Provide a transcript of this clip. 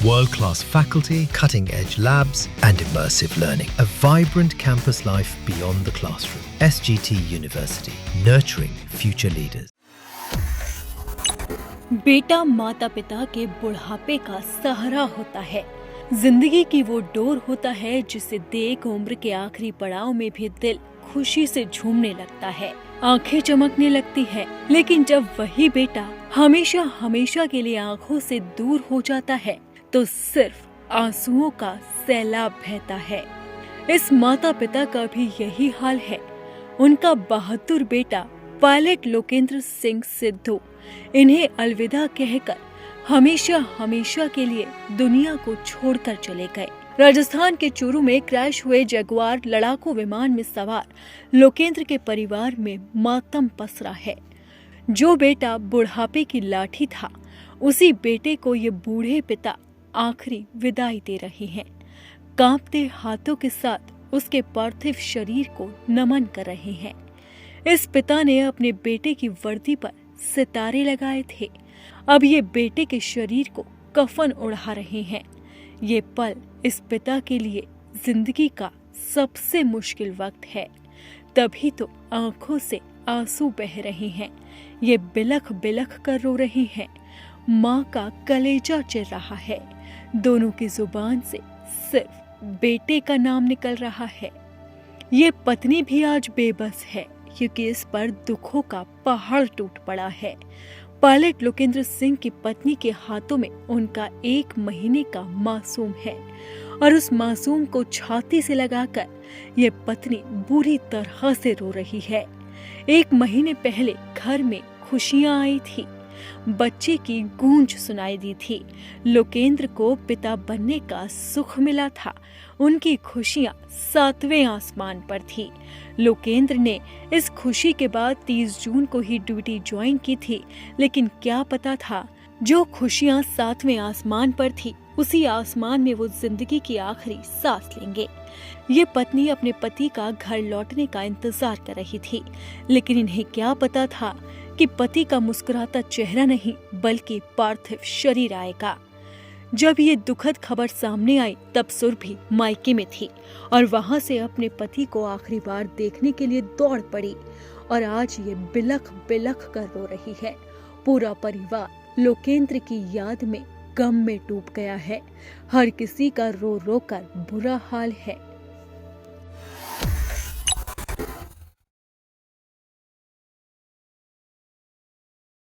World-class faculty, cutting-edge labs, and immersive learning. A vibrant campus life beyond the classroom. SGT University, nurturing future leaders. बेटा माता पिता के बुढ़ापे का सहारा होता है। जिंदगी की वो डोर होता है जिसे देख उम्र के आखिरी पड़ाव में भी दिल खुशी से झूमने लगता है, आंखें चमकने लगती है। लेकिन जब वही बेटा हमेशा हमेशा के लिए आंखों से दूर हो जाता है तो सिर्फ आंसुओं का सैलाब बहता है। इस माता पिता का भी यही हाल है। उनका बहादुर बेटा पायलट लोकेंद्र सिंह सिद्धू इन्हें अलविदा कहकर हमेशा हमेशा के लिए दुनिया को छोड़कर चले गए। राजस्थान के चूरू में क्रैश हुए जगुआर लड़ाकू विमान में सवार लोकेंद्र के परिवार में मातम पसरा है। जो बेटा बुढ़ापे की लाठी था, उसी बेटे को ये बूढ़े पिता आखिरी विदाई दे रहे हैं। कांपते हाथों के साथ उसके पार्थिव शरीर को नमन कर रहे हैं। इस पिता ने अपने बेटे की वर्दी पर सितारे लगाए थे। अब ये बेटे के शरीर को कफन उड़ा रहे हैं। ये पल इस पिता के लिए जिंदगी का सबसे मुश्किल वक्त है। तभी तो आंखों से आंसू बह रहे हैं। ये बिलख बिलख कर रो रहे हैं। माँ का कलेजा चिर रहा है। दोनों की जुबान से सिर्फ बेटे का नाम निकल रहा है। ये पत्नी भी आज बेबस है क्योंकि इस पर दुखों का पहाड़ टूट पड़ा है। पायलट लोकेंद्र सिंह की पत्नी के हाथों में उनका 1 महीने का मासूम है और उस मासूम को छाती से लगाकर ये पत्नी बुरी तरह से रो रही है। 1 महीने पहले घर में खुशियां आई थी। बच्चे की गूंज सुनाई दी थी। लोकेंद्र को पिता बनने का सुख मिला था। उनकी खुशियां 7वें आसमान पर थी। लोकेंद्र ने इस खुशी के बाद 30 जून को ही ड्यूटी ज्वाइन की थी, लेकिन क्या पता था जो खुशियां 7वें आसमान पर थी, उसी आसमान में वो जिंदगी की आखिरी सांस लेंगे। ये पत्नी अपने पति का घर लौटने का इंतजार कर रही थी, लेकिन इन्हें क्या पता था कि पति का मुस्कुराता चेहरा नहीं बल्कि पार्थिव शरीर आएगा। जब ये दुखद खबर सामने आई तब सुरभि मायके में थी और वहां से अपने पति को आखिरी बार देखने के लिए दौड़ पड़ी और आज ये बिलख बिलख कर रो रही है। पूरा परिवार लोकेंद्र की याद में गम में डूब गया है। हर किसी का रो रो कर बुरा हाल है।